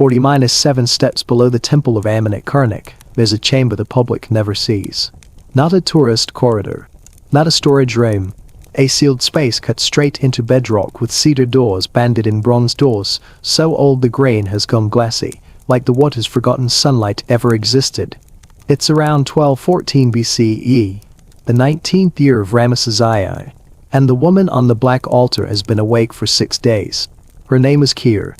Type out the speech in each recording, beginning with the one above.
40-7 steps below the temple of Ammon at Karnak, there's a chamber the public never sees. Not a tourist corridor. Not a storage room. A sealed space cut straight into bedrock with cedar doors banded in bronze doors, so old the grain has gone glassy, like the water's forgotten sunlight ever existed. It's around 1214 BCE, the 19th year of Ramesses II, and the woman on the black altar has been awake for 6 days. Her name is Kir.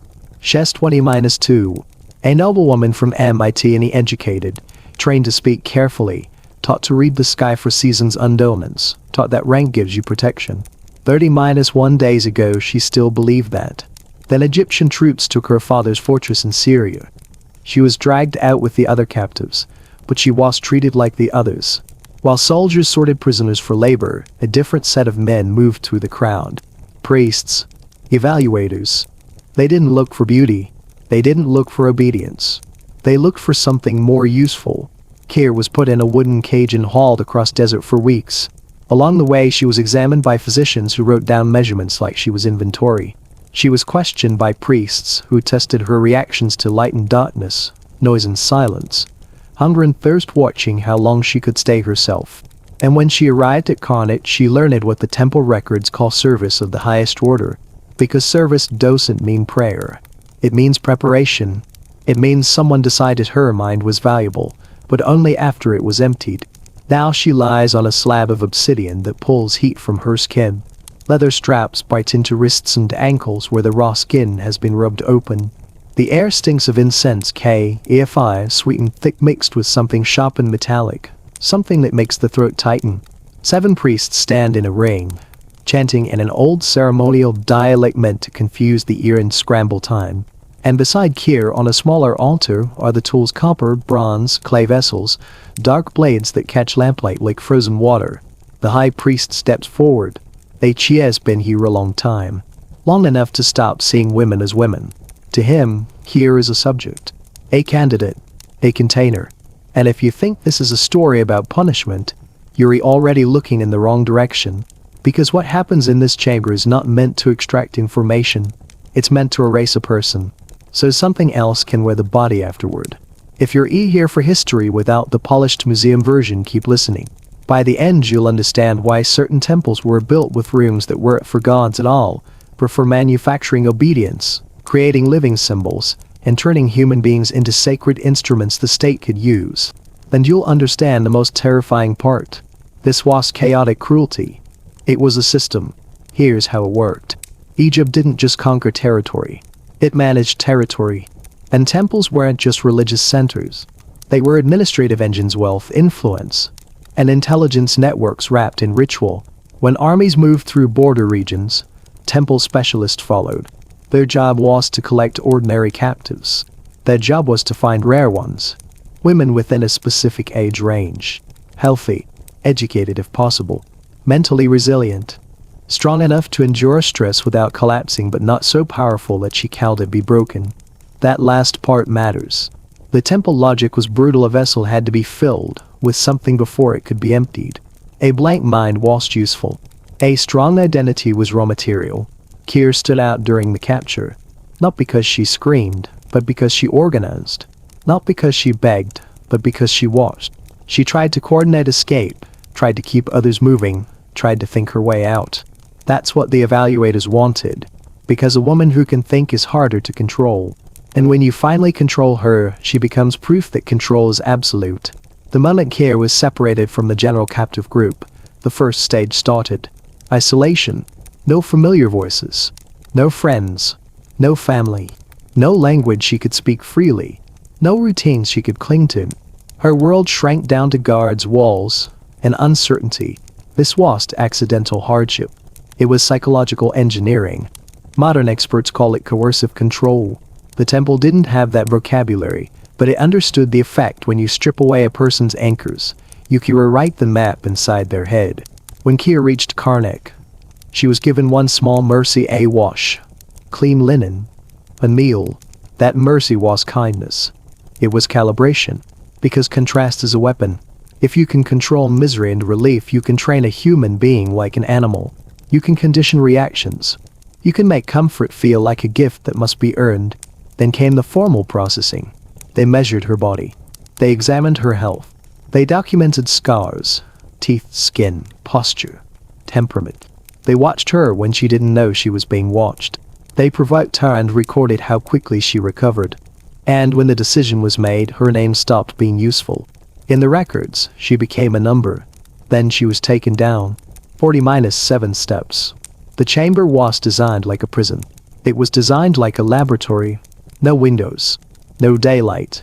She's 20-2, a noblewoman from MIT and educated, trained to speak carefully, taught to read the sky for seasons and omens, taught that rank gives you protection. 30-1 days ago she still believed that. Then Egyptian troops took her father's fortress in Syria. She was dragged out with the other captives, but she was treated like the others. While soldiers sorted prisoners for labor, a different set of men moved through the crowd. Priests. Evaluators. They didn't look for beauty. They didn't look for obedience. They looked for something more useful. Kir was put in a wooden cage and hauled across desert for weeks. Along the way she was examined by physicians who wrote down measurements like she was inventory. She was questioned by priests who tested her reactions to light and darkness, noise and silence, hunger and thirst, watching how long she could stay herself. And when she arrived at Karnak she learned what the temple records call service of the highest order, because service doesn't mean prayer. It means preparation. It means someone decided her mind was valuable, but only after it was emptied. Now she lies on a slab of obsidian that pulls heat from her skin. Leather straps bite into wrists and ankles where the raw skin has been rubbed open. The air stinks of incense, KFI, sweetened thick mixed with something sharp and metallic, something that makes the throat tighten. 7 priests stand in a ring, chanting in an old ceremonial dialect meant to confuse the ear and scramble time. And beside Kir on a smaller altar are the tools: copper, bronze, clay vessels, dark blades that catch lamplight like frozen water. The high priest steps forward. He has been here a long time. Long enough to stop seeing women as women. To him, Kir is a subject. A candidate. A container. And if you think this is a story about punishment, you're already looking in the wrong direction. Because what happens in this chamber is not meant to extract information. It's meant to erase a person, so something else can wear the body afterward. If you're here for history without the polished museum version, keep listening. By the end you'll understand why certain temples were built with rooms that weren't for gods at all, but for manufacturing obedience, creating living symbols, and turning human beings into sacred instruments the state could use. Then you'll understand the most terrifying part. This was chaotic cruelty. It was a system. Here's how it worked. Egypt didn't just conquer territory. It managed territory. And temples weren't just religious centers. They were administrative engines, wealth, influence, and intelligence networks wrapped in ritual. When armies moved through border regions, temple specialists followed. Their job was to collect ordinary captives. Their job was to find rare ones. Women within a specific age range. Healthy, educated if possible, mentally resilient, strong enough to endure stress without collapsing but not so powerful that she can't be broken. That last part matters. The temple logic was brutal. A vessel had to be filled with something before it could be emptied. A blank mind was useful. A strong identity was raw material. Kir stood out during the capture, not because she screamed, but because she organized. Not because she begged, but because she watched. She tried to coordinate escape, tried to keep others moving, tried to think her way out. That's what the evaluators wanted, because a woman who can think is harder to control. And when you finally control her, she becomes proof that control is absolute. The moment Kir was separated from the general captive group, the first stage started. Isolation. No familiar voices. No friends. No family. No language she could speak freely. No routines she could cling to. Her world shrank down to guards, walls, and uncertainty. This was accidental hardship. It was psychological engineering. Modern experts call it coercive control. The temple didn't have that vocabulary, but it understood the effect when you strip away a person's anchors. You can rewrite the map inside their head. When Kir reached Karnak, she was given one small mercy: a wash, clean linen, a meal. That mercy was kindness. It was calibration. Because contrast is a weapon. If you can control misery and relief, you can train a human being like an animal. You can condition reactions. You can make comfort feel like a gift that must be earned. Then came the formal processing. They measured her body. They examined her health. They documented scars, teeth, skin, posture, temperament. They watched her when she didn't know she was being watched. They provoked her and recorded how quickly she recovered. And when the decision was made, her name stopped being useful. In the records, she became a number. Then she was taken down. 40-7 steps. The chamber was designed like a prison. It was designed like a laboratory. No windows. No daylight.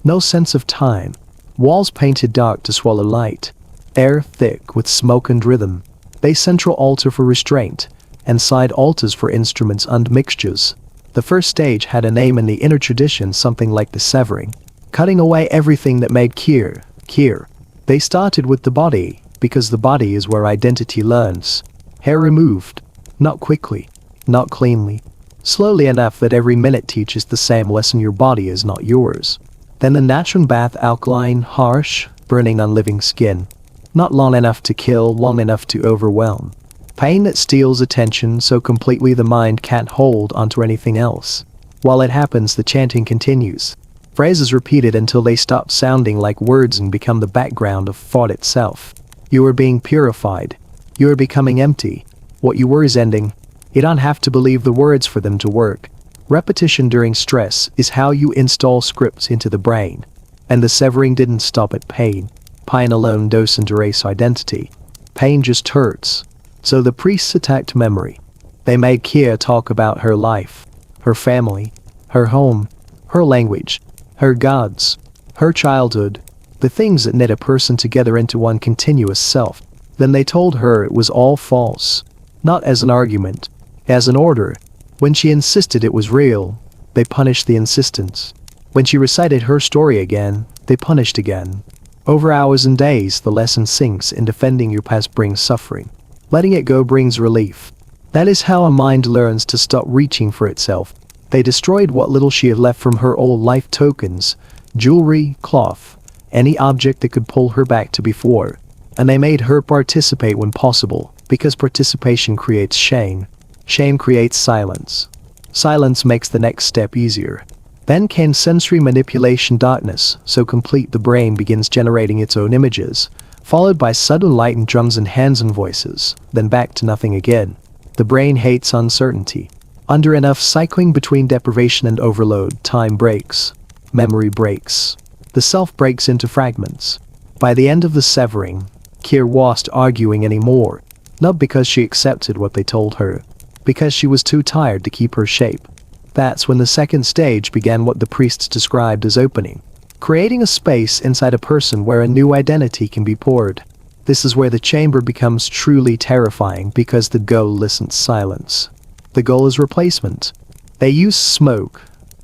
No sense of time. Walls painted dark to swallow light. Air thick with smoke and rhythm. A central altar for restraint, and side altars for instruments and mixtures. The first stage had a name in the inner tradition, something like the severing. Cutting away everything that made Kier. They started with the body, because the body is where identity learns. Hair removed. Not quickly. Not cleanly. Slowly enough that every minute teaches the same lesson: your body is not yours. Then the natural bath, alkaline, harsh, burning on living skin. Not long enough to kill, long enough to overwhelm. Pain that steals attention so completely the mind can't hold onto anything else. While it happens, the chanting continues. Phrases repeated until they stop sounding like words and become the background of thought itself. You are being purified. You are becoming empty. What you were is ending. You don't have to believe the words for them to work. Repetition during stress is how you install scripts into the brain. And the severing didn't stop at pain. Pain alone doesn't erase identity. Pain just hurts. So the priests attacked memory. They made Kia talk about her life, her family, her home, her language, her gods, her childhood, the things that knit a person together into one continuous self. Then they told her it was all false. Not as an argument, as an order. When she insisted it was real, they punished the insistence. When she recited her story again, they punished again. Over hours and days, the lesson sinks in. Defending your past brings suffering. Letting it go brings relief. That is how a mind learns to stop reaching for itself. They destroyed what little she had left from her old life: tokens, jewelry, cloth, any object that could pull her back to before. And they made her participate when possible, because participation creates shame. Shame creates silence. Silence makes the next step easier. Then came sensory manipulation, darkness, so complete the brain begins generating its own images, followed by sudden light and drums and hands and voices, then back to nothing again. The brain hates uncertainty. Under enough cycling between deprivation and overload, time breaks. Memory breaks. The self breaks into fragments. By the end of the severing, Kier wasn't arguing anymore. Not because she accepted what they told her. Because she was too tired to keep her shape. That's when the second stage began, what the priests described as opening. Creating a space inside a person where a new identity can be poured. This is where the chamber becomes truly terrifying, because the goal isn't silence. The goal is replacement. They use smoke,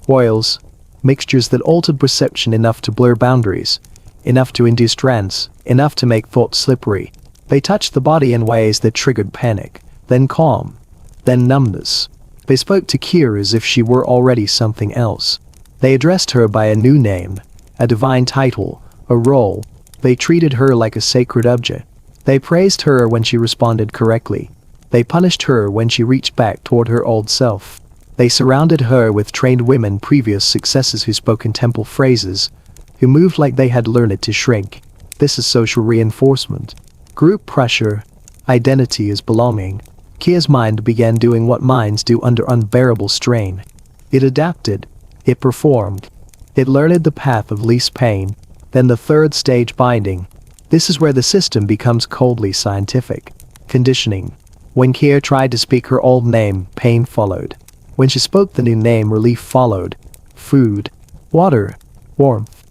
oils, mixtures that altered perception enough to blur boundaries, enough to induce trance, enough to make thought slippery. They touched the body in ways that triggered panic, then calm, then numbness. They spoke to Kier as if she were already something else. They addressed her by a new name, a divine title, a role. They treated her like a sacred object. They praised her when she responded correctly. They punished her when she reached back toward her old self. They surrounded her with trained women, previous successes, who spoke in temple phrases, who moved like they had learned it to shrink. This is social reinforcement. Group pressure. Identity is belonging. Kia's mind began doing what minds do under unbearable strain. It adapted. It performed. It learned the path of least pain. Then the third stage, binding. This is where the system becomes coldly scientific. Conditioning. When Kia tried to speak her old name, pain followed. When she spoke the new name, relief followed. Food, water, warmth,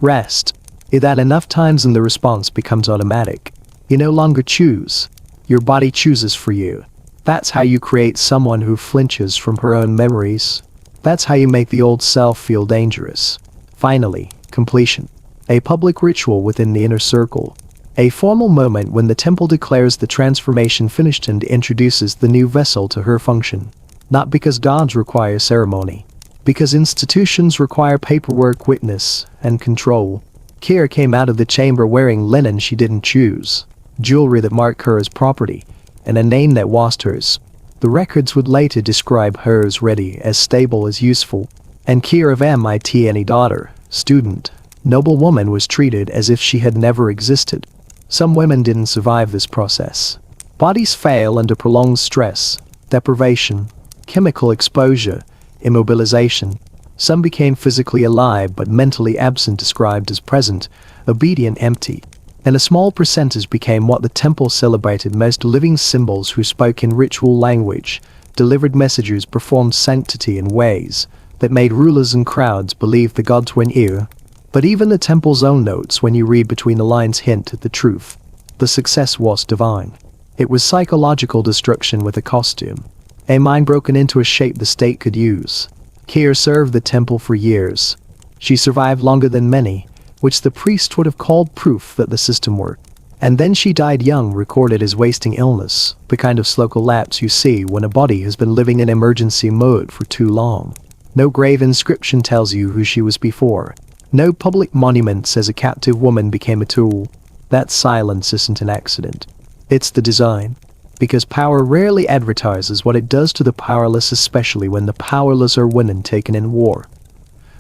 rest. That enough times and the response becomes automatic. You no longer choose. Your body chooses for you. That's how you create someone who flinches from her own memories. That's how you make the old self feel dangerous. Finally, completion. A public ritual within the inner circle. A formal moment when the temple declares the transformation finished and introduces the new vessel to her function. Not because gods require ceremony. Because institutions require paperwork, witness, and control. Kier came out of the chamber wearing linen she didn't choose. Jewelry that marked her as property, and a name that was hers. The records would later describe her as ready, as stable, as useful. And Kier of MIT, daughter, student, noble woman, was treated as if she had never existed. Some women didn't survive this process. Bodies fail under prolonged stress, deprivation, chemical exposure, immobilization. Some became physically alive but mentally absent, described as present, obedient, empty. And a small percentage became what the temple celebrated most, living symbols who spoke in ritual language, delivered messages, performed sanctity in ways that made rulers and crowds believe the gods were near. But even the temple's own notes, when you read between the lines, hint at the truth. The success was divine. It was psychological destruction with a costume. A mind broken into a shape the state could use. Kier served the temple for years. She survived longer than many, which the priest would have called proof that the system worked. And then she died young, recorded as wasting illness, the kind of slow collapse you see when a body has been living in emergency mode for too long. No grave inscription tells you who she was before. No public monument says a captive woman became a tool. That silence isn't an accident. It's the design. Because power rarely advertises what it does to the powerless, especially when the powerless are women taken in war.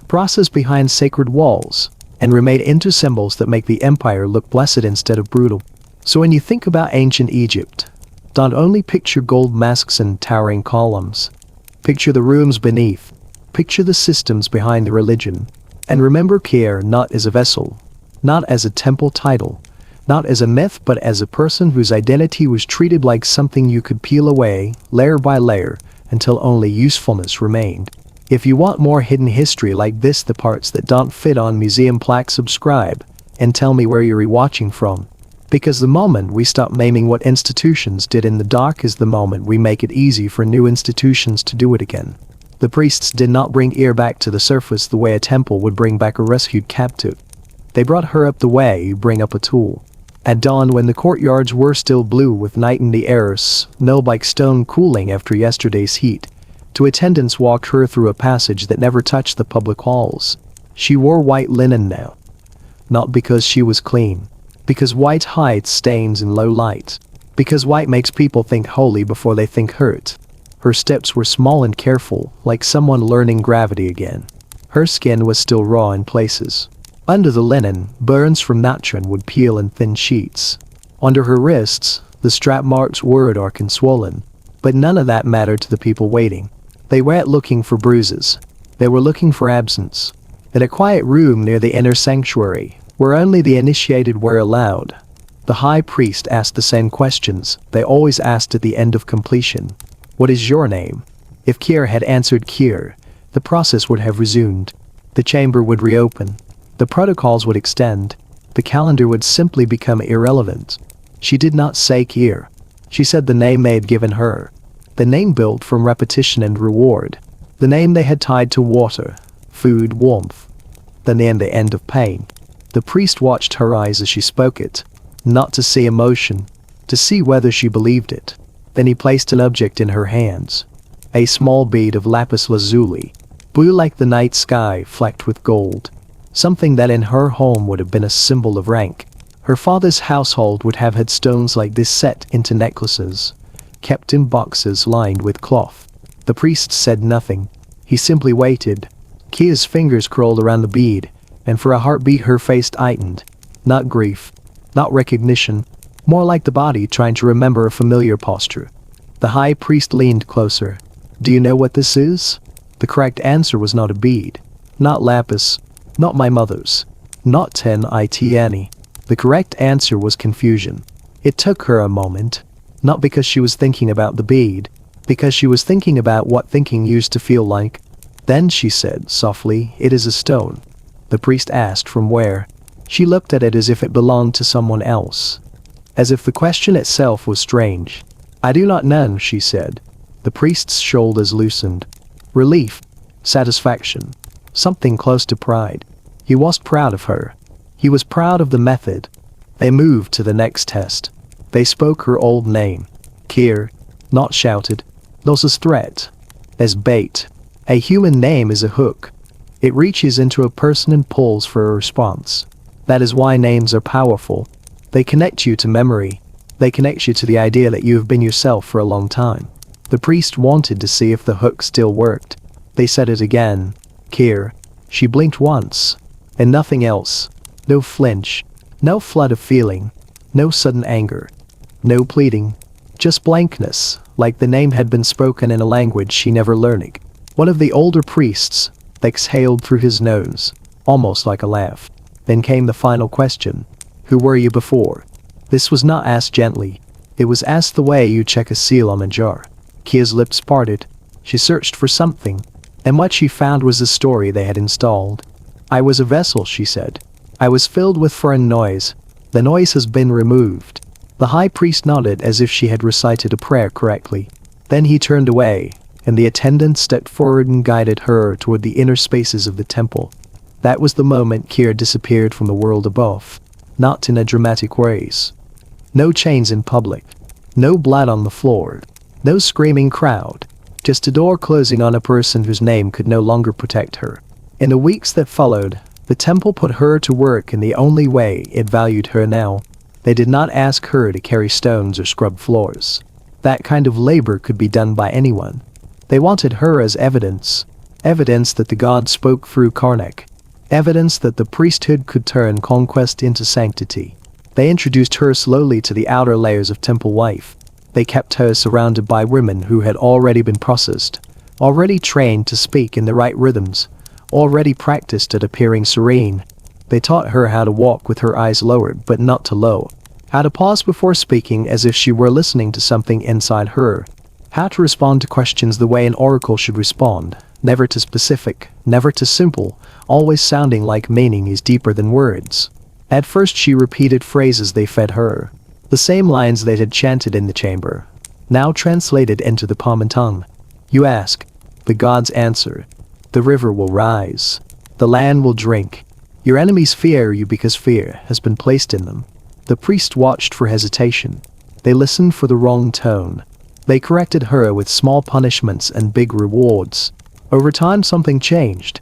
Processed behind sacred walls, and remade into symbols that make the empire look blessed instead of brutal. So when you think about ancient Egypt, don't only picture gold masks and towering columns. Picture the rooms beneath. Picture the systems behind the religion. And remember Kier not as a vessel, not as a temple title, not as a myth, but as a person whose identity was treated like something you could peel away, layer by layer, until only usefulness remained. If you want more hidden history like this, the parts that don't fit on museum plaques, subscribe, and tell me where you're rewatching from. Because the moment we stop maiming what institutions did in the dark is the moment we make it easy for new institutions to do it again. The priests did not bring Ear back to the surface the way a temple would bring back a rescued captive. They brought her up the way you bring up a tool. At dawn, when the courtyards were still blue with night in the air, no like stone cooling after yesterday's heat, two attendants walked her through a passage that never touched the public halls. She wore white linen now. Not because she was clean. Because white hides stains in low light. Because white makes people think holy before they think hurt. Her steps were small and careful, like someone learning gravity again. Her skin was still raw in places. Under the linen, burns from natron would peel in thin sheets. Under her wrists, the strap marks were dark and swollen. But none of that mattered to the people waiting. They weren't looking for bruises. They were looking for absence. In a quiet room near the inner sanctuary, where only the initiated were allowed, the high priest asked the same questions they always asked at the end of completion. What is your name? If Kier had answered Kier, the process would have resumed. The chamber would reopen. The protocols would extend. The calendar would simply become irrelevant. She did not say Kier. She said the name they had given her. The name built from repetition and reward. The name they had tied to water, food, warmth. The name the end of pain. The priest watched her eyes as she spoke it, not to see emotion, to see whether she believed it. Then he placed an object in her hands. A small bead of lapis lazuli, blue like the night sky flecked with gold. Something that in her home would have been a symbol of rank. Her father's household would have had stones like this set into necklaces, kept in boxes lined with cloth. The priest said nothing. He simply waited. Kia's fingers curled around the bead, and for a heartbeat her face tightened. Not grief, not recognition, more like the body trying to remember a familiar posture. The high priest leaned closer. Do you know what this is? The correct answer was not a bead, not lapis, not my mother's, not 10 itani. The correct answer was confusion. It took her a moment, not because she was thinking about the bead, because she was thinking about what thinking used to feel like. Then she said softly, it is a stone. The priest asked from where. She looked at it as if it belonged to someone else. As if the question itself was strange. I do not know, she said. The priest's shoulders loosened. Relief. Satisfaction. Something close to pride. He was proud of her. He was proud of the method. They moved to the next test. They spoke her old name. Kier. Not shouted. Not as threat. As bait. A human name is a hook. It reaches into a person and pulls for a response. That is why names are powerful. They connect you to memory. They connect you to the idea that you have been yourself for a long time. The priest wanted to see if the hook still worked. They said it again. Kier. She blinked once. And nothing else. No flinch. No flood of feeling. No sudden anger. No pleading. Just blankness, like the name had been spoken in a language she never learned. One of the older priests exhaled through his nose, almost like a laugh. Then came the final question. Who were you before? This was not asked gently. It was asked the way you check a seal on a jar. Kia's lips parted. She searched for something, and what she found was the story they had installed. I was a vessel, she said. I was filled with foreign noise. The noise has been removed. The high priest nodded as if she had recited a prayer correctly. Then he turned away, and the attendant stepped forward and guided her toward the inner spaces of the temple. That was the moment Kier disappeared from the world above. Not in a dramatic ways. No chains in public. No blood on the floor. No screaming crowd. Just a door closing on a person whose name could no longer protect her. In the weeks that followed, the temple put her to work in the only way it valued her now. They did not ask her to carry stones or scrub floors. That kind of labor could be done by anyone. They wanted her as evidence. Evidence that the god spoke through Karnak. Evidence that the priesthood could turn conquest into sanctity. They introduced her slowly to the outer layers of temple life. They kept her surrounded by women who had already been processed, already trained to speak in the right rhythms, already practiced at appearing serene. They taught her how to walk with her eyes lowered but not too low, how to pause before speaking as if she were listening to something inside her, how to respond to questions the way an oracle should respond, never too specific, never too simple, always sounding like meaning is deeper than words. At first she repeated phrases they fed her, the same lines they had chanted in the chamber, now translated into the common tongue. You ask, the gods answer. The river will rise. The land will drink. Your enemies fear you because fear has been placed in them. The priest watched for hesitation. They listened for the wrong tone. They corrected her with small punishments and big rewards. Over time something changed.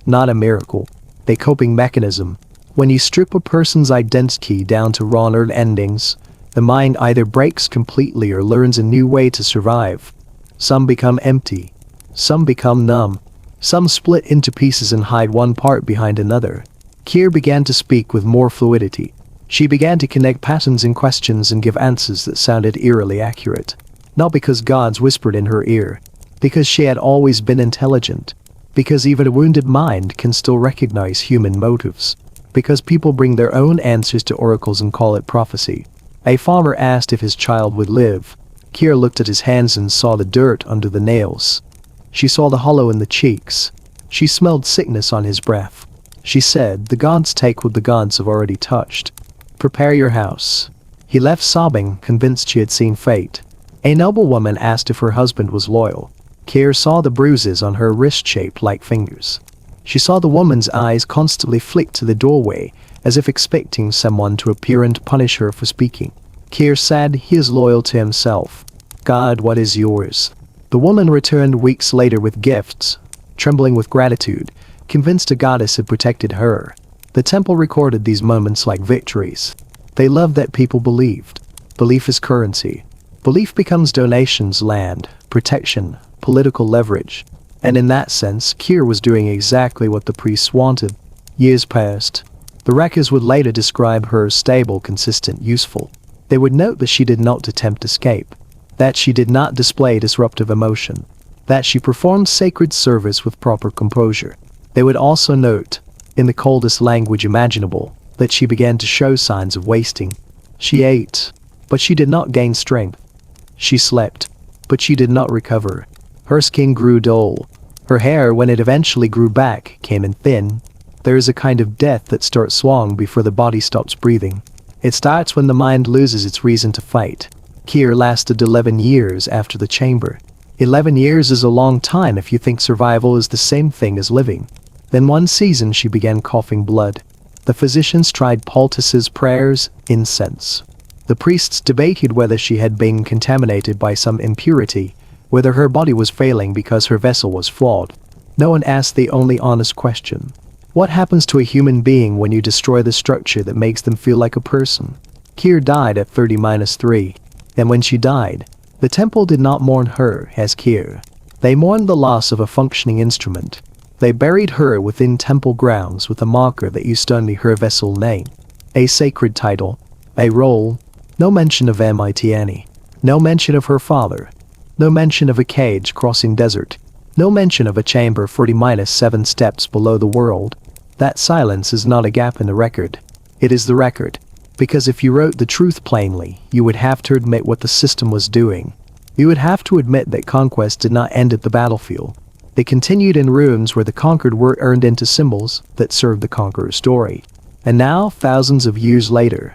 Not a miracle. A coping mechanism. When you strip a person's identity down to raw nerve endings, the mind either breaks completely or learns a new way to survive. Some become empty. Some become numb. Some split into pieces and hide one part behind another. Kier began to speak with more fluidity. She began to connect patterns in questions and give answers that sounded eerily accurate. Not because gods whispered in her ear. Because she had always been intelligent. Because even a wounded mind can still recognize human motives. Because people bring their own answers to oracles and call it prophecy. A farmer asked if his child would live. Kier looked at his hands and saw the dirt under the nails. She saw the hollow in the cheeks. She smelled sickness on his breath. She said, the gods take what the gods have already touched. Prepare your house. He left sobbing, convinced she had seen fate. A noblewoman asked if her husband was loyal. Kier saw the bruises on her wrist shaped like fingers. She saw the woman's eyes constantly flick to the doorway, as if expecting someone to appear and punish her for speaking. Kier said he is loyal to himself. God, what is yours? The woman returned weeks later with gifts, trembling with gratitude, convinced a goddess had protected her. The temple recorded these moments like victories. They loved that people believed. Belief is currency. Belief becomes donations, land, protection, political leverage. And in that sense, Kier was doing exactly what the priests wanted. Years passed. The records would later describe her as stable, consistent, useful. They would note that she did not attempt escape. That she did not display disruptive emotion. That she performed sacred service with proper composure. They would also note, in the coldest language imaginable, that she began to show signs of wasting. She ate, but she did not gain strength. She slept, but she did not recover. Her skin grew dull. Her hair, when it eventually grew back, came in thin. There is a kind of death that starts long before the body stops breathing. It starts when the mind loses its reason to fight. Kier lasted 11 years after the chamber. 11 years is a long time if you think survival is the same thing as living. Then one season she began coughing blood. The physicians tried poultices, prayers, incense. The priests debated whether she had been contaminated by some impurity, whether her body was failing because her vessel was flawed. No one asked the only honest question. What happens to a human being when you destroy the structure that makes them feel like a person? Kier died at 30-3. And when she died, the temple did not mourn her as Kier. They mourned the loss of a functioning instrument. They buried her within temple grounds with a marker that used only her vessel name. A sacred title. A role. No mention of Mitani. No mention of her father. No mention of a cage crossing desert. No mention of a chamber 40-7 steps below the world. That silence is not a gap in the record. It is the record. Because if you wrote the truth plainly, you would have to admit what the system was doing. You would have to admit that conquest did not end at the battlefield. It continued in ruins where the conquered were earned into symbols that served the conqueror's story. And now, thousands of years later,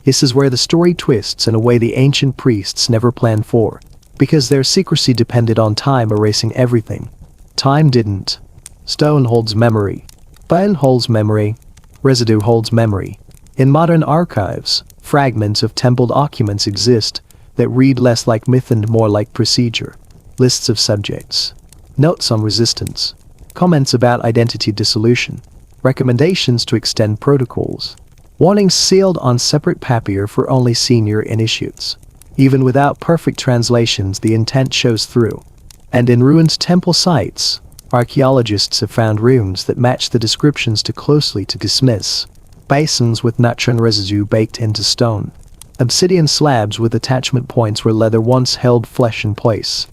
this is where the story twists in a way the ancient priests never planned for. Because their secrecy depended on time erasing everything. Time didn't. Stone holds memory. Bone holds memory. Residue holds memory. In modern archives, fragments of temple documents exist that read less like myth and more like procedure. Lists of subjects. Notes on resistance. Comments about identity dissolution. Recommendations to extend protocols. Warnings sealed on separate papier for only senior initiates. Even without perfect translations, the intent shows through. And in ruined temple sites, archaeologists have found rooms that match the descriptions too closely to dismiss. Basins with natron residue baked into stone. Obsidian slabs with attachment points where leather once held flesh in place.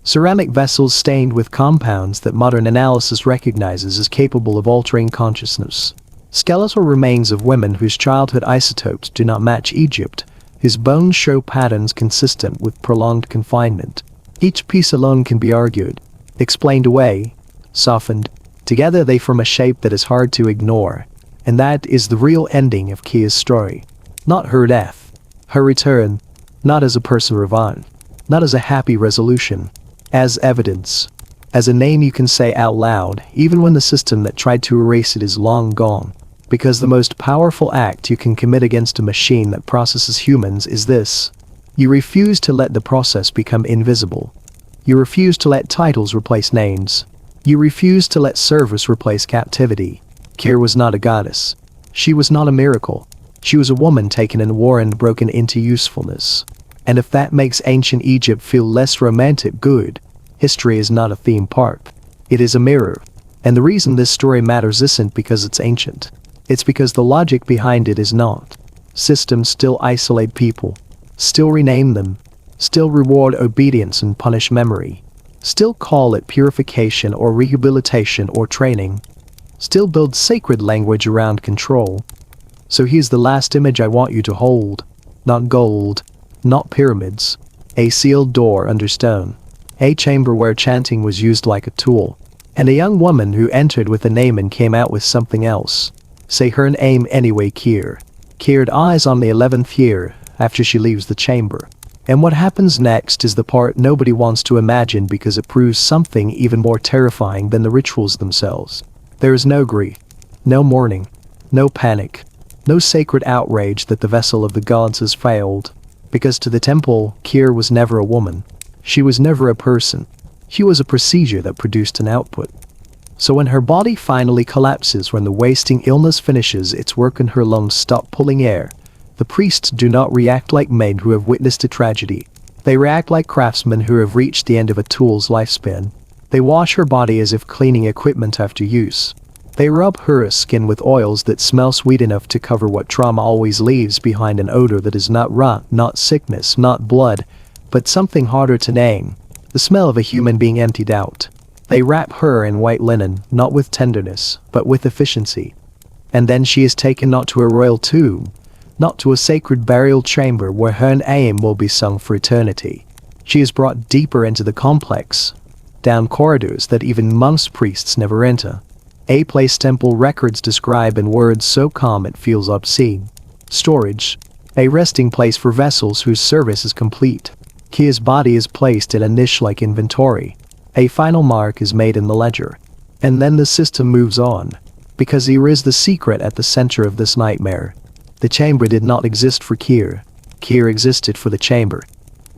Ceramic vessels stained with compounds that modern analysis recognizes as capable of altering consciousness. Skeletal remains of women whose childhood isotopes do not match Egypt, whose bones show patterns consistent with prolonged confinement. Each piece alone can be argued, explained away, softened. Together they form a shape that is hard to ignore. And that is the real ending of Kia's story. Not her death. Her return. Not as a person reborn. Not as a happy resolution. As evidence. As a name you can say out loud, even when the system that tried to erase it is long gone. Because the most powerful act you can commit against a machine that processes humans is this. You refuse to let the process become invisible. You refuse to let titles replace names. You refuse to let service replace captivity. Kia was not a goddess. She was not a miracle. She was a woman taken in war and broken into usefulness. And if that makes ancient Egypt feel less romantic, good. History is not a theme park. It is a mirror. And the reason this story matters isn't because it's ancient. It's because the logic behind it is not. Systems still isolate people. Still rename them. Still reward obedience and punish memory. Still call it purification or rehabilitation or training. Still build sacred language around control. So here's the last image I want you to hold. Not gold. Not pyramids. A sealed door under stone. A chamber where chanting was used like a tool. And a young woman who entered with a name and came out with something else. Say her name anyway, Kier. Kier dies on the 11th year after she leaves the chamber. And what happens next is the part nobody wants to imagine because it proves something even more terrifying than the rituals themselves. There is no grief. No mourning. No panic. No sacred outrage that the vessel of the gods has failed. Because to the temple, Kier was never a woman. She was never a person. She was a procedure that produced an output. So when her body finally collapses, when the wasting illness finishes its work and her lungs stop pulling air, the priests do not react like men who have witnessed a tragedy. They react like craftsmen who have reached the end of a tool's lifespan. They wash her body as if cleaning equipment after use. They rub her skin with oils that smell sweet enough to cover what trauma always leaves behind, an odor that is not rot, not sickness, not blood, but something harder to name. The smell of a human being emptied out. They wrap her in white linen, not with tenderness, but with efficiency. And then she is taken not to a royal tomb, not to a sacred burial chamber where her name will be sung for eternity. She is brought deeper into the complex, down corridors that even monks priests never enter. A place temple records describe in words so calm it feels obscene. Storage. A resting place for vessels whose service is complete. Kia's body is placed in a niche like inventory. A final mark is made in the ledger. And then the system moves on. Because here is the secret at the center of this nightmare. The chamber did not exist for Kier. Kier existed for the chamber.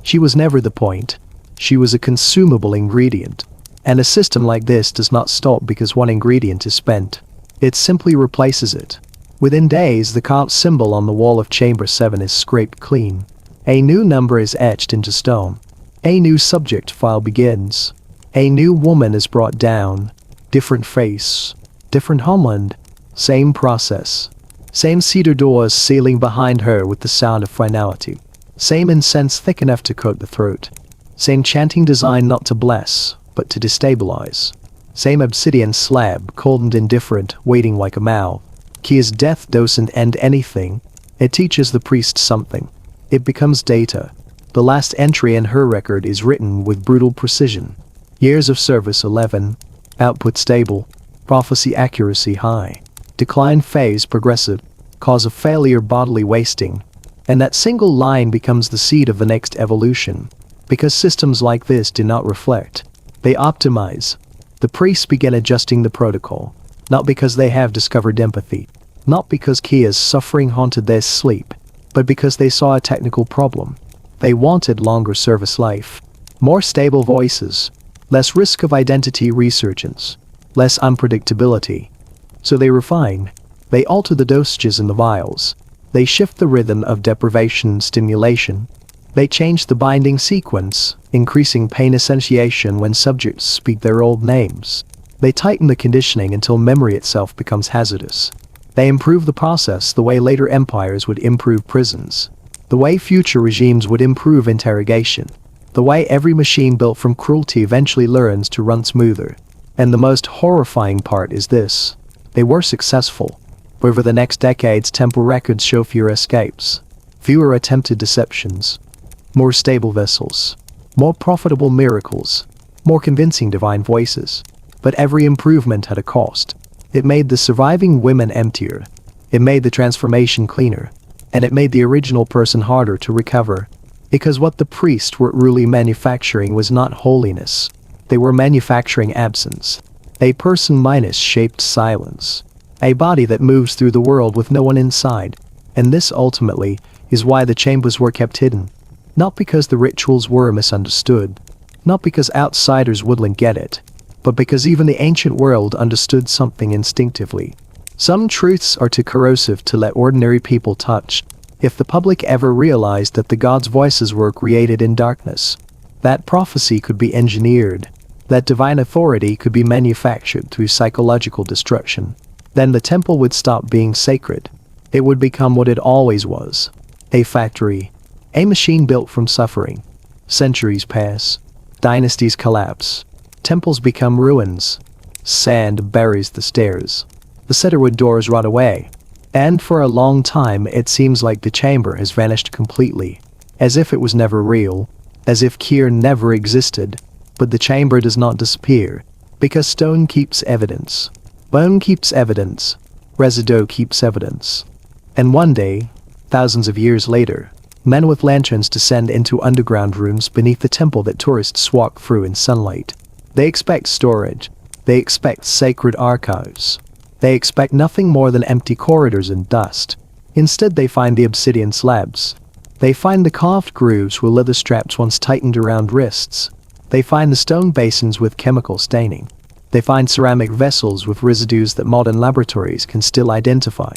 She was never the point. She was a consumable ingredient. And a system like this does not stop because one ingredient is spent. It simply replaces it. Within days, the cult symbol on the wall of Chamber 7 is scraped clean. A new number is etched into stone. A new subject file begins. A new woman is brought down. Different face, different homeland, same process. Same cedar doors sealing behind her with the sound of finality. Same incense thick enough to coat the throat. Same chanting design not to bless, but to destabilize. Same obsidian slab, cold and indifferent, waiting like a mouth. Kia's death doesn't end anything. It teaches the priest something. It becomes data. The last entry in her record is written with brutal precision. Years of service 11. Output stable. Prophecy accuracy high. Decline phase progressive. Cause of failure bodily wasting. And that single line becomes the seed of the next evolution. Because systems like this do not reflect. They optimize. The priests begin adjusting the protocol. Not because they have discovered empathy. Not because Kia's suffering haunted their sleep. But because they saw a technical problem. They wanted longer service life. More stable voices. Less risk of identity resurgence. Less unpredictability. So they refine. They alter the dosages in the vials. They shift the rhythm of deprivation and stimulation. They change the binding sequence, increasing pain essentiation when subjects speak their old names. They tighten the conditioning until memory itself becomes hazardous. They improve the process the way later empires would improve prisons. The way future regimes would improve interrogation. The way every machine built from cruelty eventually learns to run smoother. And the most horrifying part is this. They were successful. Over the next decades, temple records show fewer escapes, fewer attempted deceptions, more stable vessels, more profitable miracles, more convincing divine voices. But every improvement had a cost. It made the surviving women emptier. It made the transformation cleaner. And it made the original person harder to recover. Because what the priests were really manufacturing was not holiness. They were manufacturing absence. A person minus shaped silence. A body that moves through the world with no one inside. And this ultimately is why the chambers were kept hidden. Not because the rituals were misunderstood. Not because outsiders wouldn't get it. But because even the ancient world understood something instinctively. Some truths are too corrosive to let ordinary people touch. If the public ever realized that the gods' voices were created in darkness, that prophecy could be engineered, that divine authority could be manufactured through psychological destruction, then the temple would stop being sacred. It would become what it always was. A factory. A machine built from suffering. Centuries pass. Dynasties collapse. Temples become ruins. Sand buries the stairs. The cedarwood doors rot away. And for a long time it seems like the chamber has vanished completely. As if it was never real. As if Kier never existed. But the chamber does not disappear. Because stone keeps evidence. Bone keeps evidence. Residue keeps evidence. And one day, thousands of years later, men with lanterns descend into underground rooms beneath the temple that tourists walk through in sunlight. They expect storage. They expect sacred archives. They expect nothing more than empty corridors and dust. Instead they find the obsidian slabs. They find the carved grooves where leather straps once tightened around wrists. They find the stone basins with chemical staining. They find ceramic vessels with residues that modern laboratories can still identify.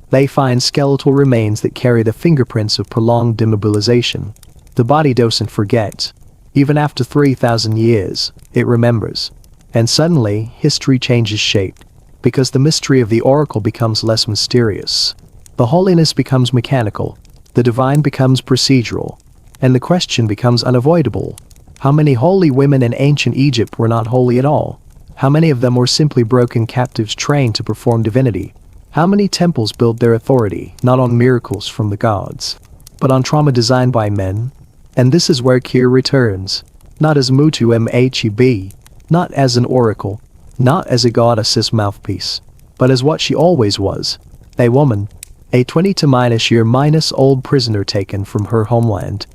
They find skeletal remains that carry the fingerprints of prolonged immobilization. The body doesn't forget. Even after 3,000 years, it remembers. And suddenly, history changes shape. Because the mystery of the oracle becomes less mysterious. The holiness becomes mechanical. The divine becomes procedural. And the question becomes unavoidable. How many holy women in ancient Egypt were not holy at all? How many of them were simply broken captives trained to perform divinity? How many temples built their authority not on miracles from the gods, but on trauma designed by men? And this is where Kier returns. Not as Mutu Mheb, not as an oracle, not as a goddess's mouthpiece, but as what she always was, a woman, a 20-year-old prisoner taken from her homeland,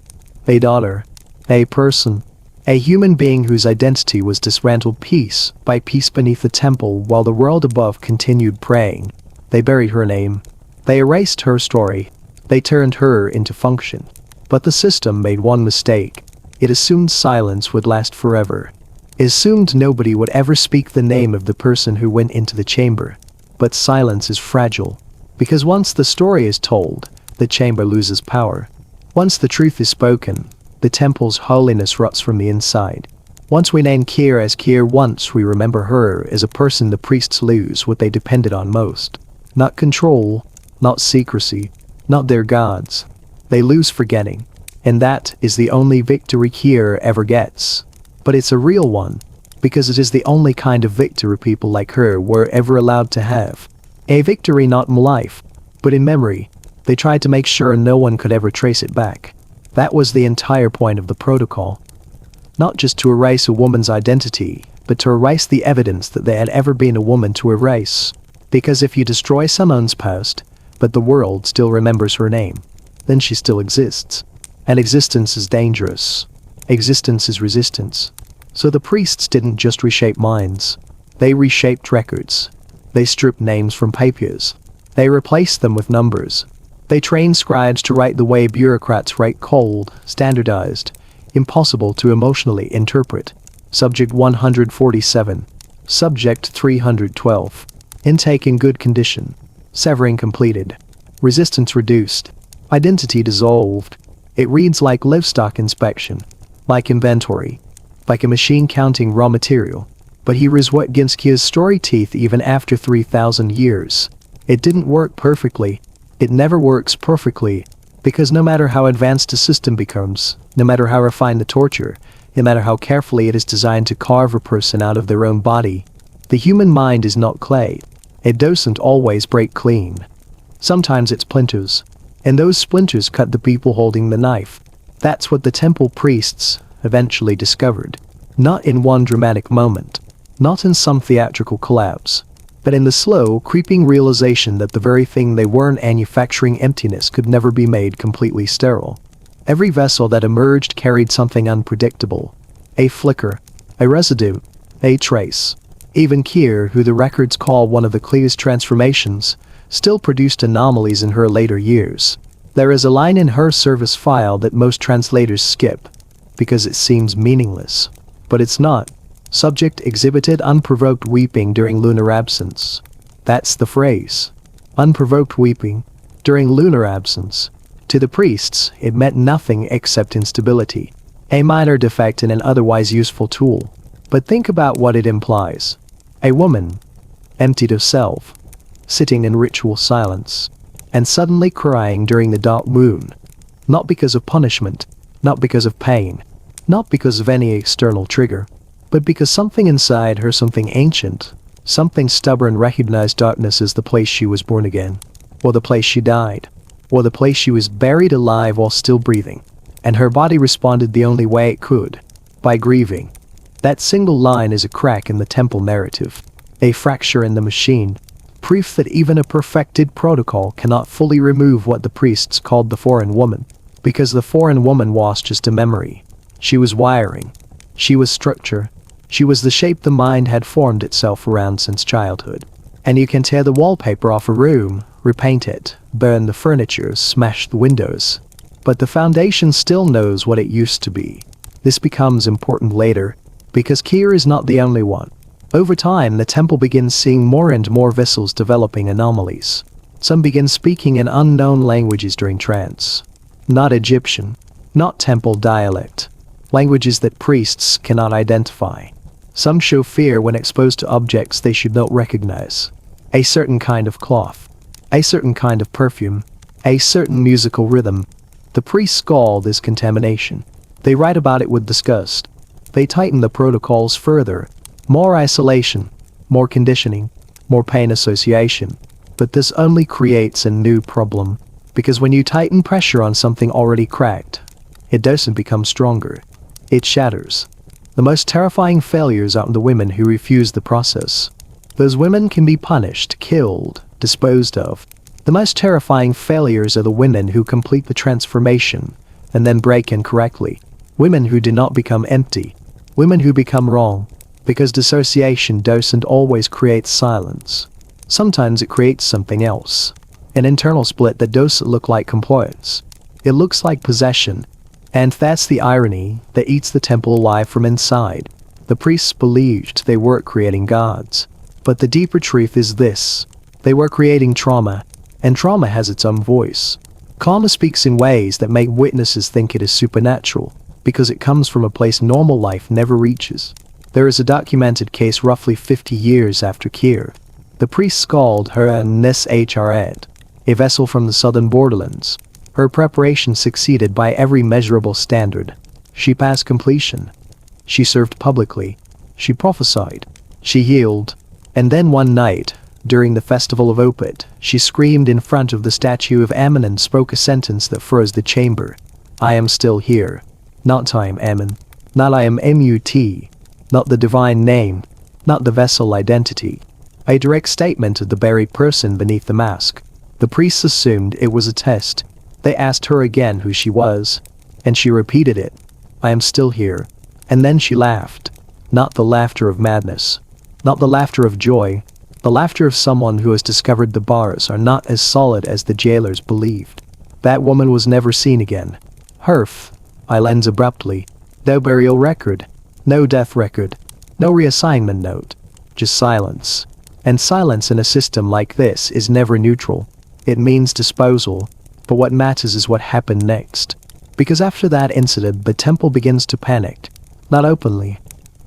a daughter, a person, a human being whose identity was dismantled piece by piece beneath the temple while the world above continued praying. They buried her name. They erased her story. They turned her into function. But the system made one mistake. It assumed silence would last forever. It assumed nobody would ever speak the name of the person who went into the chamber. But silence is fragile. Because once the story is told, the chamber loses power. Once the truth is spoken, the temple's holiness rots from the inside. Once we name Kier as Kier, once we remember her as a person, the priests lose what they depended on most. Not control, not secrecy, not their gods. They lose forgetting. And that is the only victory Kier ever gets. But it's a real one, because it is the only kind of victory people like her were ever allowed to have. A victory not in life, but in memory. They tried to make sure no one could ever trace it back. That was the entire point of the protocol. Not just to erase a woman's identity, but to erase the evidence that there had ever been a woman to erase. Because if you destroy someone's past, but the world still remembers her name, then she still exists. And existence is dangerous. Existence is resistance. So the priests didn't just reshape minds. They reshaped records. They stripped names from papers. They replaced them with numbers. They trained scribes to write the way bureaucrats write: cold, standardized, impossible to emotionally interpret. Subject 147. Subject 312. Intake in good condition. Severing completed. Resistance reduced. Identity dissolved. It reads like livestock inspection, like inventory, like a machine counting raw material. But here is what gives Kier's story teeth even after 3,000 years. It didn't work perfectly. It never works perfectly, because no matter how advanced a system becomes, no matter how refined the torture, no matter how carefully it is designed to carve a person out of their own body, the human mind is not clay. It doesn't always break clean. Sometimes it splinters. And those splinters cut the people holding the knife. That's what the temple priests eventually discovered. Not in one dramatic moment, not in some theatrical collapse, but in the slow, creeping realization that the very thing they weren't manufacturing, emptiness, could never be made completely sterile. Every vessel that emerged carried something unpredictable. A flicker, a residue, a trace. Even Kier, who the records call one of the clearest transformations, still produced anomalies in her later years. There is a line in her service file that most translators skip, because it seems meaningless. But it's not. Subject exhibited unprovoked weeping during lunar absence. That's the phrase. Unprovoked weeping during lunar absence. To the priests, it meant nothing except instability. A minor defect in an otherwise useful tool. But think about what it implies. A woman, emptied of self, sitting in ritual silence, and suddenly crying during the dark moon. Not because of punishment, not because of pain, not because of any external trigger, but because something inside her, something ancient, something stubborn, recognized darkness as the place she was born again, or the place she died, or the place she was buried alive while still breathing. And her body responded the only way it could, by grieving. That single line is a crack in the temple narrative, a fracture in the machine, proof that even a perfected protocol cannot fully remove what the priests called the foreign woman, because the foreign woman was just a memory. She was wiring. She was structure. She was the shape the mind had formed itself around since childhood. And you can tear the wallpaper off a room, repaint it, burn the furniture, smash the windows, but the foundation still knows what it used to be. This becomes important later, because Kier is not the only one. Over time, the temple begins seeing more and more vessels developing anomalies. Some begin speaking in unknown languages during trance. Not Egyptian, not temple dialect, languages that priests cannot identify. Some show fear when exposed to objects they should not recognize. A certain kind of cloth, a certain kind of perfume, a certain musical rhythm. The priests call this contamination. They write about it with disgust. They tighten the protocols further. More isolation, more conditioning, more pain association. But this only creates a new problem, because when you tighten pressure on something already cracked, it doesn't become stronger. It shatters. The most terrifying failures are the women who refuse the process. Those women can be punished, killed, disposed of. The most terrifying failures are the women who complete the transformation and then break incorrectly. Women who do not become empty. Women who become wrong. Because dissociation doesn't always create silence. Sometimes it creates something else. An internal split that doesn't look like compliance. It looks like possession. And that's the irony that eats the temple alive from inside. The priests believed they weren't creating gods. But the deeper truth is this. They were creating trauma. And trauma has its own voice. Karma speaks in ways that make witnesses think it is supernatural. because it comes from a place normal life never reaches. There is a documented case roughly 50 years after Kier. The priests called her an enslaved, a vessel from the southern borderlands. Her preparation succeeded by every measurable standard. She passed completion. She served publicly. She prophesied. She healed. And then one night, during the festival of Opet, she screamed in front of the statue of Ammon and spoke a sentence that froze the chamber. I am still here. Not I am Ammon. Not I am M-U-T. Not the divine name. Not the vessel identity. A direct statement of the buried person beneath the mask. The priests assumed it was a test. They asked her again who she was. And she repeated it. I am still here. And then she laughed. Not the laughter of madness. Not the laughter of joy. The laughter of someone who has discovered the bars are not as solid as the jailers believed. That woman was never seen again. Herf. Islands abruptly. No burial record. No death record. No reassignment note. Just silence. And silence in a system like this is never neutral. It means disposal. But what matters is what happened next. Because after that incident, the temple begins to panic. Not openly.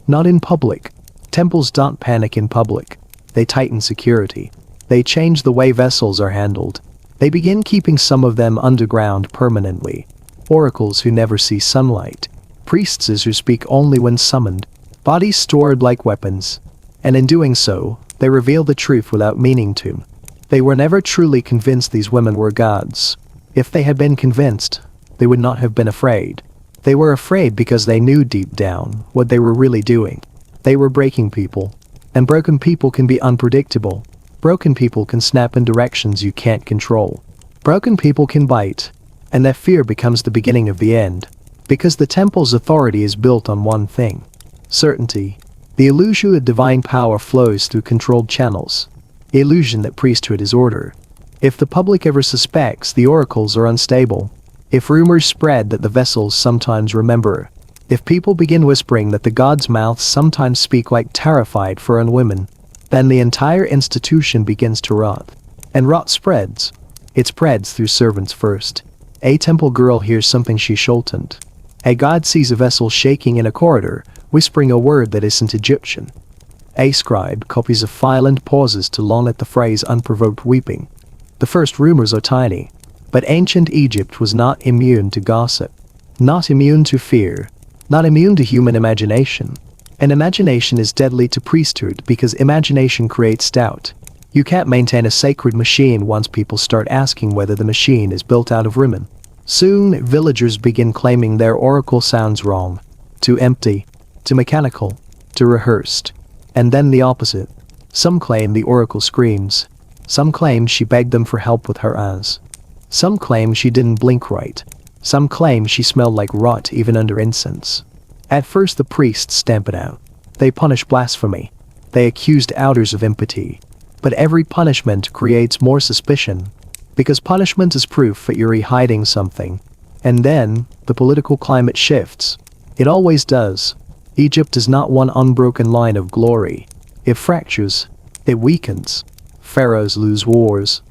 Not in public. Temples don't panic in public. They tighten security. They change the way vessels are handled. They begin keeping some of them underground permanently. Oracles who never see sunlight. Priestesses who speak only when summoned. Bodies stored like weapons. And in doing so, they reveal the truth without meaning to. They were never truly convinced these women were gods. If they had been convinced, they would not have been afraid. They were afraid because they knew deep down what they were really doing. They were breaking people. And broken people can be unpredictable. Broken people can snap in directions you can't control. Broken people can bite. And that fear becomes the beginning of the end. Because the temple's authority is built on one thing. Certainty. The illusion that divine power flows through controlled channels. The illusion that priesthood is order. If the public ever suspects the oracles are unstable. If rumors spread that the vessels sometimes remember. If people begin whispering that the gods' mouths sometimes speak like terrified foreign women, then the entire institution begins to rot. And rot spreads. It spreads through servants first. A temple girl hears something she shouldn't. A god sees a vessel shaking in a corridor, whispering a word that isn't Egyptian. A scribe copies a file and pauses to learn at the phrase unprovoked weeping. The first rumors are tiny. But ancient Egypt was not immune to gossip. Not immune to fear. Not immune to human imagination. And imagination is deadly to priesthood because imagination creates doubt. You can't maintain a sacred machine once people start asking whether the machine is built out of women. Soon, villagers begin claiming their oracle sounds wrong. Too empty. Too mechanical. Too rehearsed. And then the opposite. Some claim the oracle screams. Some claim she begged them for help with her eyes. Some claim she didn't blink right. Some claim she smelled like rot even under incense. At first the priests stamp it out. They punish blasphemy. They accused outers of impiety. But every punishment creates more suspicion. Because punishment is proof that you're hiding something. And then, the political climate shifts. It always does. Egypt is not one unbroken line of glory. It fractures. It weakens. Pharaohs lose wars.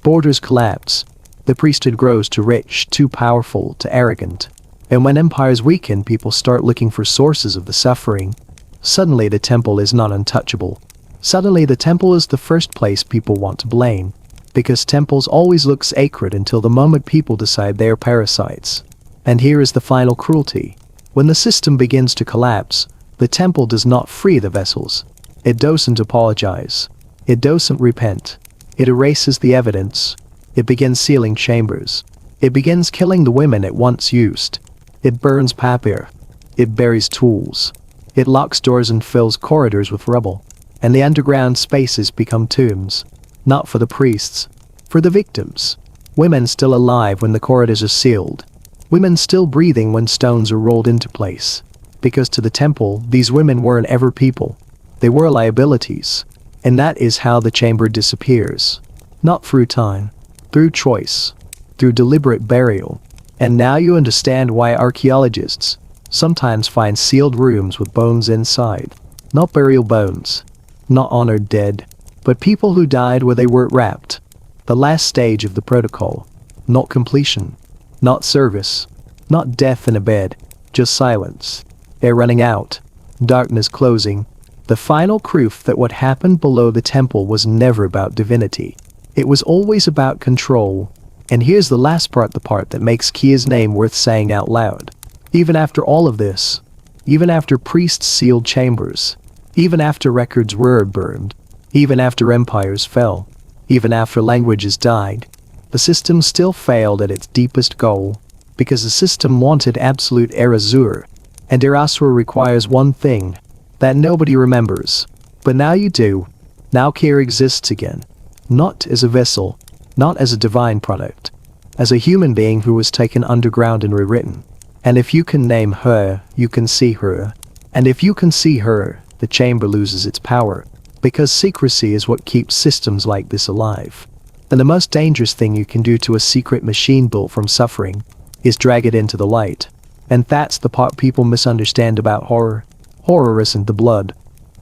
Borders collapse. The priesthood grows too rich, too powerful, too arrogant. And when empires weaken, people start looking for sources of the suffering. Suddenly the temple is not untouchable. Suddenly the temple is the first place people want to blame. Because temples always look sacred until the moment people decide they are parasites. And here is the final cruelty. When the system begins to collapse, the temple does not free the vessels. It doesn't apologize. It doesn't repent. It erases the evidence. It begins sealing chambers. It begins killing the women it once used. It burns papier. It buries tools. It locks doors and fills corridors with rubble. And the underground spaces become tombs. Not for the priests. For the victims. Women still alive when the corridors are sealed. Women still breathing when stones are rolled into place. Because to the temple, these women weren't ever people. They were liabilities. And that is how the chamber disappears. Not through time. Through choice. Through deliberate burial. And now you understand why archaeologists sometimes find sealed rooms with bones inside. Not burial bones. Not honored dead. But people who died where they weren't wrapped. The last stage of the protocol. Not completion. Not service. Not death in a bed. Just silence. Air running out. Darkness closing. The final proof that what happened below the temple was never about divinity. It was always about control. And here's the last part, the part that makes Kia's name worth saying out loud. Even after all of this, even after priests sealed chambers, even after records were burned, even after empires fell, even after languages died, the system still failed at its deepest goal, because the system wanted absolute erasure, and erasure requires one thing, that nobody remembers. But now you do. Now Kia exists again. Not as a vessel, not as a divine product, as a human being who was taken underground and rewritten. And if you can name her, you can see her. And if you can see her, the chamber loses its power, because secrecy is what keeps systems like this alive. And the most dangerous thing you can do to a secret machine built from suffering is drag it into the light. And that's the part people misunderstand about horror. Horror isn't the blood.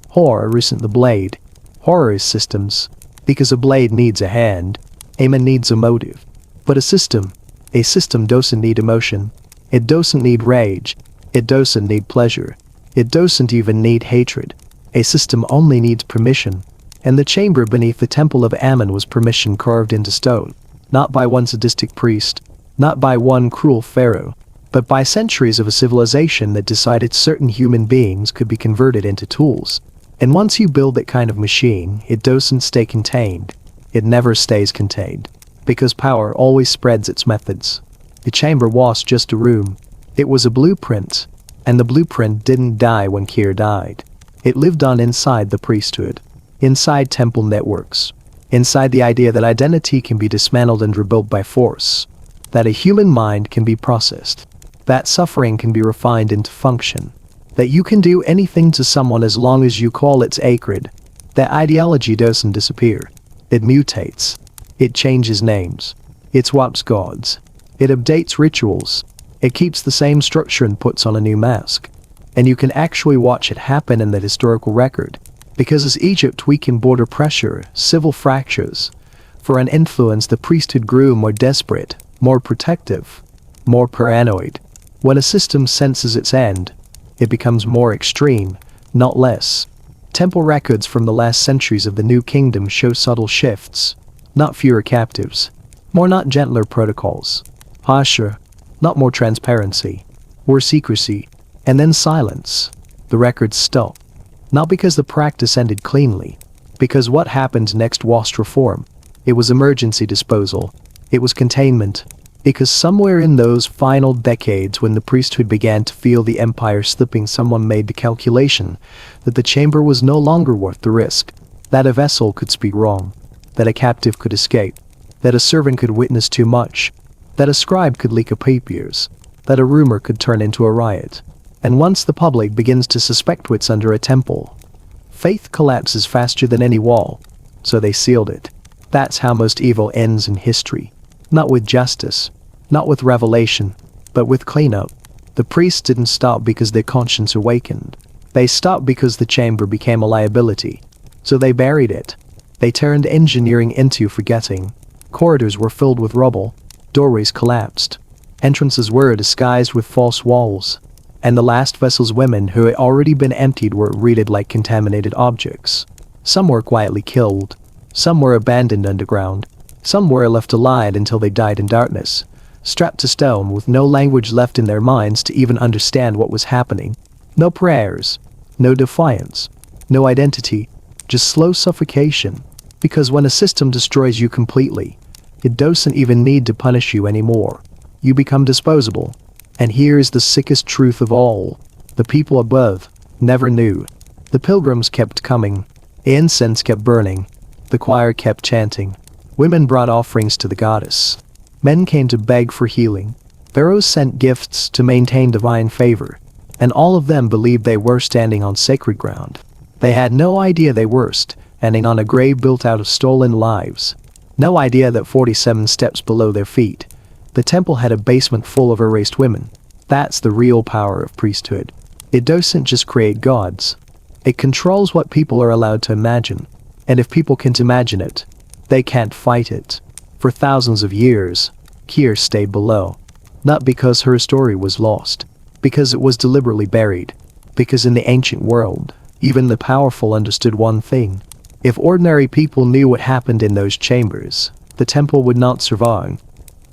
Horror isn't the blade. Horror is systems. Because a blade needs a hand. A man needs a motive. But a system doesn't need emotion. It doesn't need rage. It doesn't need pleasure. It doesn't even need hatred. A system only needs permission. And the chamber beneath the temple of Ammon was permission carved into stone. Not by one sadistic priest. Not by one cruel pharaoh. But by centuries of a civilization that decided certain human beings could be converted into tools. And once you build that kind of machine, it doesn't stay contained. It never stays contained. Because power always spreads its methods. The chamber was just a room. It was a blueprint. And the blueprint didn't die when Kier died. It lived on inside the priesthood. Inside temple networks. Inside the idea that identity can be dismantled and rebuilt by force. That a human mind can be processed. That suffering can be refined into function. That you can do anything to someone as long as you call it sacred. That ideology doesn't disappear. It mutates. It changes names. It swaps gods. It updates rituals. It keeps the same structure and puts on a new mask. And you can actually watch it happen in the historical record. Because as Egypt weakened border pressure, civil fractures, for an influence the priesthood grew more desperate, more protective, more paranoid. When a system senses its end, it becomes more extreme, not less. Temple records from the last centuries of the New Kingdom show subtle shifts. Not fewer captives. Not gentler protocols. Harsher. Not more transparency. More secrecy. And then silence. The records stop. Not because the practice ended cleanly. Because what happened next was reform. It was emergency disposal. It was containment. Because somewhere in those final decades when the priesthood began to feel the empire slipping, someone made the calculation that the chamber was no longer worth the risk. That a vessel could speak wrong. That a captive could escape. That a servant could witness too much. That a scribe could leak a papers. That a rumor could turn into a riot. And once the public begins to suspect what's under a temple, faith collapses faster than any wall. So they sealed it. That's how most evil ends in history. Not with justice. Not with revelation. But with cleanup. The priests didn't stop because their conscience awakened. They stopped because the chamber became a liability. So they buried it. They turned engineering into forgetting. Corridors were filled with rubble. Doorways collapsed. Entrances were disguised with false walls. And the last vessel's women who had already been emptied were treated like contaminated objects. Some were quietly killed. Some were abandoned underground. Some were left alive until they died in darkness, strapped to stone with no language left in their minds to even understand what was happening. No prayers. No defiance. No identity. Just slow suffocation. Because when a system destroys you completely, it doesn't even need to punish you anymore. You become disposable. And here is the sickest truth of all. The people above never knew. The pilgrims kept coming. Incense kept burning. The choir kept chanting. Women brought offerings to the goddess. Men came to beg for healing. Pharaohs sent gifts to maintain divine favor. And all of them believed they were standing on sacred ground. They had no idea they were standing on a grave built out of stolen lives. No idea that 47 steps below their feet, the temple had a basement full of erased women. That's the real power of priesthood. It doesn't just create gods. It controls what people are allowed to imagine. And if people can't imagine it, they can't fight it. For thousands of years, Kier stayed below. Not because her story was lost, Because it was deliberately buried. Because in the ancient world, even the powerful understood one thing. If ordinary people knew what happened in those chambers, the temple would not survive.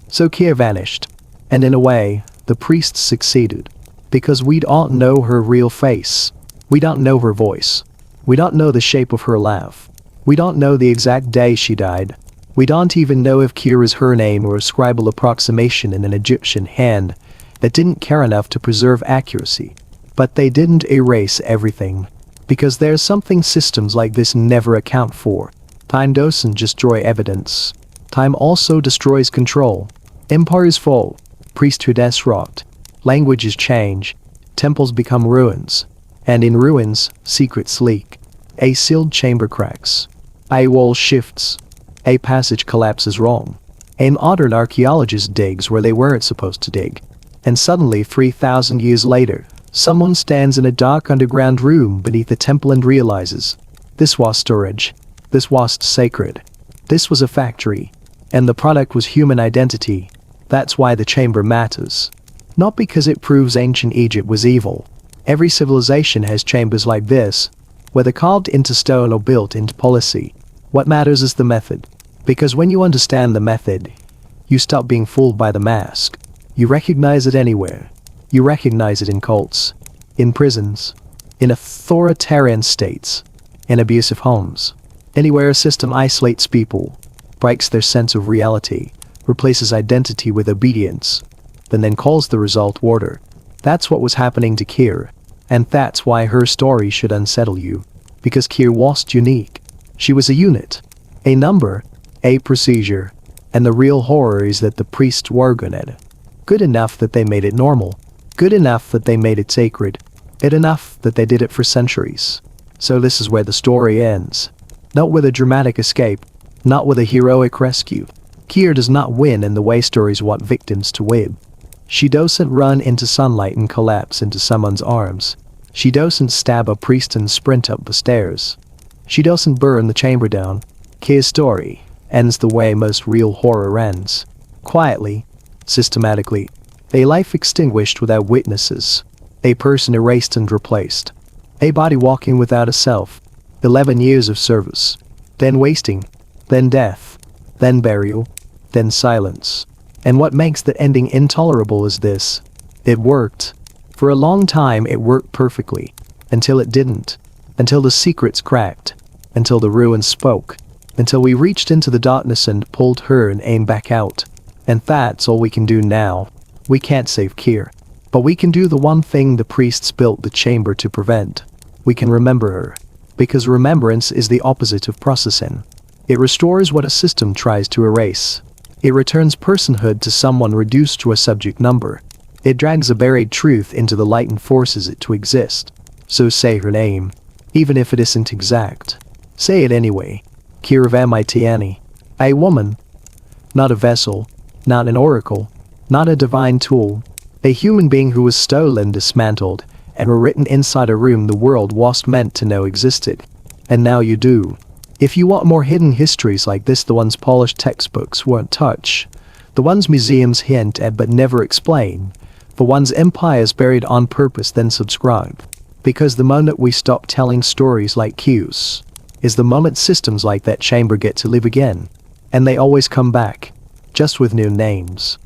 So Kier vanished. And in a way, the priests succeeded. Because we don't know her real face. We don't know her voice. We don't know the shape of her laugh. We don't know the exact day she died. We don't even know if Kier is her name or a scribal approximation in an Egyptian hand that didn't care enough to preserve accuracy. But they didn't erase everything. Because there's something systems like this never account for. Time doesn't just destroy evidence. Time also destroys control. Empires fall. Priesthoods rot. Languages change. Temples become ruins. And in ruins, secrets leak. A sealed chamber cracks. A wall shifts. A passage collapses wrong. A modern archaeologist digs where they weren't supposed to dig. And suddenly 3,000 years later, someone stands in a dark underground room beneath the temple and realizes, this was storage. This was sacred. This was a factory. And the product was human identity. That's why the chamber matters. Not because it proves ancient Egypt was evil. Every civilization has chambers like this, whether carved into stone or built into policy. What matters is the method. Because when you understand the method, you stop being fooled by the mask. You recognize it anywhere. You recognize it in cults, in prisons, in authoritarian states, in abusive homes. Anywhere a system isolates people, breaks their sense of reality, replaces identity with obedience, then calls the result order. That's what was happening to Kier. And that's why her story should unsettle you. Because Kier wasn't unique. She was a unit. A number. A procedure. And the real horror is that the priests were good at it. Good enough that they made it normal. Good enough that they made it sacred. Good enough that they did it for centuries. So this is where the story ends. Not with a dramatic escape. Not with a heroic rescue. Kier does not win in the way stories want victims to win. She doesn't run into sunlight and collapse into someone's arms. She doesn't stab a priest and sprint up the stairs. She doesn't burn the chamber down. Kier's story ends the way most real horror ends. Quietly. Systematically. A life extinguished without witnesses. A person erased and replaced. A body walking without a self. 11 years of service. Then wasting. Then death. Then burial. Then silence. And what makes the ending intolerable is this. It worked. For a long time it worked perfectly. Until it didn't. Until the secrets cracked. Until the ruins spoke. Until we reached into the darkness and pulled her and aimed back out. And that's all we can do now. We can't save Kier. But we can do the one thing the priests built the chamber to prevent. We can remember her. Because remembrance is the opposite of processing. It restores what a system tries to erase. It returns personhood to someone reduced to a subject number. It drags a buried truth into the light and forces it to exist. So say her name. Even if it isn't exact. Say it anyway. Kier of Mitani. A woman. Not a vessel. Not an oracle. Not a divine tool. A human being who was stolen, dismantled, and rewritten inside a room the world wasn't meant to know existed. And now you do. If you want more hidden histories like this, the ones polished textbooks won't touch, the ones museums hint at but never explain, the ones empires buried on purpose, then subscribe. Because the moment we stop telling stories like Q's is the moment systems like that chamber get to live again. And they always come back, just with new names.